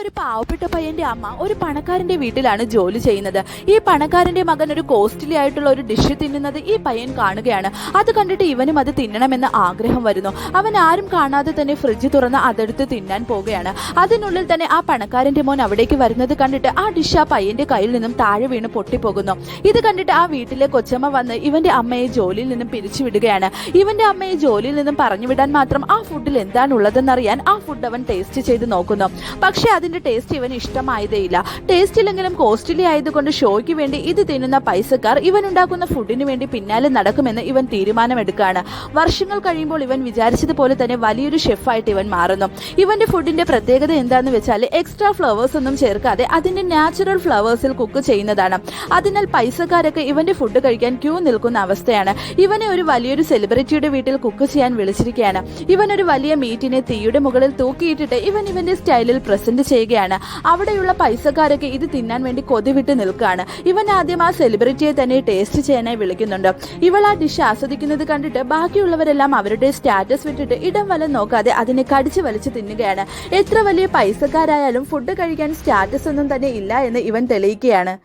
ഒരു പാവപ്പെട്ട പയ്യന്റെ അമ്മ ഒരു പണക്കാരന്റെ വീട്ടിലാണ് ജോലി ചെയ്യുന്നത്. ഈ പണക്കാരന്റെ മകൻ ഒരു കോസ്റ്റ്ലി ആയിട്ടുള്ള ഒരു ഡിഷ് തിന്നുന്നത് ഈ പയ്യൻ കാണുകയാണ്. അത് കണ്ടിട്ട് ഇവനും അത് തിന്നണമെന്ന് ആഗ്രഹം വരുന്നു. അവൻ ആരും കാണാതെ തന്നെ ഫ്രിഡ്ജ് തുറന്ന് അതെടുത്ത് തിന്നാൻ പോവുകയാണ്. അതിനുള്ളിൽ തന്നെ ആ പണക്കാരന്റെ മോൻ അവിടേക്ക് വരുന്നത് കണ്ടിട്ട് ആ ഡിഷ് ആ പയ്യന്റെ കയ്യിൽ നിന്നും താഴെ വീണ് പൊട്ടിപ്പോകുന്നു. ഇത് കണ്ടിട്ട് ആ വീട്ടിലെ കൊച്ചമ്മ വന്ന് ഇവന്റെ അമ്മയെ ജോലിയിൽ നിന്നും പിരിച്ചുവിടുകയാണ്. ഇവന്റെ അമ്മയെ ജോലിയിൽ നിന്നും പറഞ്ഞു വിടാൻ മാത്രം ആ ഫുഡിൽ എന്താണുള്ളതെന്നറിയാൻ ആ ഫുഡ് അവൻ ടേസ്റ്റ് ചെയ്ത് നോക്കുന്നു. പക്ഷെ അതിന്റെ ടേസ്റ്റ് ഇവന് ഇഷ്ടമായതേയില്ല. ടേസ്റ്റിലെങ്കിലും കോസ്റ്റ്ലി ആയതുകൊണ്ട് ഷോയ്ക്ക് വേണ്ടി ഇത് തിന്നുന്ന പൈസക്കാർ ഇവൻ ഉണ്ടാക്കുന്ന ഫുഡിന് വേണ്ടി പിന്നാലെ നടക്കുമെന്ന് ഇവൻ തീരുമാനമെടുക്കുകയാണ്. വർഷങ്ങൾ കഴിയുമ്പോൾ ഇവൻ വിചാരിച്ചതുപോലെ തന്നെ വലിയൊരു ഷെഫായിട്ട് ഇവൻ മാറുന്നു. ഇവന്റെ ഫുഡിന്റെ പ്രത്യേകത എന്താന്ന് വെച്ചാൽ എക്സ്ട്രാ ഫ്ലവേഴ്സ് ഒന്നും ചേർക്കാതെ അതിന്റെ നാച്ചുറൽ ഫ്ലവേഴ്സിൽ കുക്ക് ചെയ്യുന്നതാണ്. അതിനാൽ പൈസക്കാരൊക്കെ ഇവന്റെ ഫുഡ് കഴിക്കാൻ ക്യൂ നിൽക്കുന്ന അവസ്ഥയാണ്. ഇവനെ ഒരു വലിയൊരു സെലിബ്രിറ്റിയുടെ വീട്ടിൽ കുക്ക് ചെയ്യാൻ വിളിച്ചിരിക്കുകയാണ്. ഇവൻ ഒരു വലിയ മീറ്റിനെ തീയുടെ മുകളിൽ തൂക്കിയിട്ടിട്ട് ഇവന്റെ സ്റ്റൈലിൽ പ്രസന്റ് ചെയ്യുകയാണ്. അവിടെയുള്ള പൈസക്കാരൊക്കെ ഇത് തിന്നാൻ വേണ്ടി കൊതിവിട്ട് നിൽക്കുകയാണ്. ഇവൻ ആദ്യം ആ സെലിബ്രിറ്റിയെ തന്നെ ടേസ്റ്റ് ചെയ്യാനായി വിളിക്കുന്നുണ്ട്. ഇവൾ ആ ഡിഷ് ആസ്വദിക്കുന്നത് കണ്ടിട്ട് ബാക്കിയുള്ളവരെല്ലാം അവരുടെ സ്റ്റാറ്റസ് വിട്ടിട്ട് ഇടം വലം നോക്കാതെ അതിനെ കടിച്ചു വലിച്ച് തിന്നുകയാണ്. എത്ര വലിയ പൈസക്കാരായാലും ഫുഡ് കഴിക്കാൻ സ്റ്റാറ്റസ് ഒന്നും തന്നെ ഇല്ല എന്ന് ഇവൻ തെളിയിക്കുകയാണ്.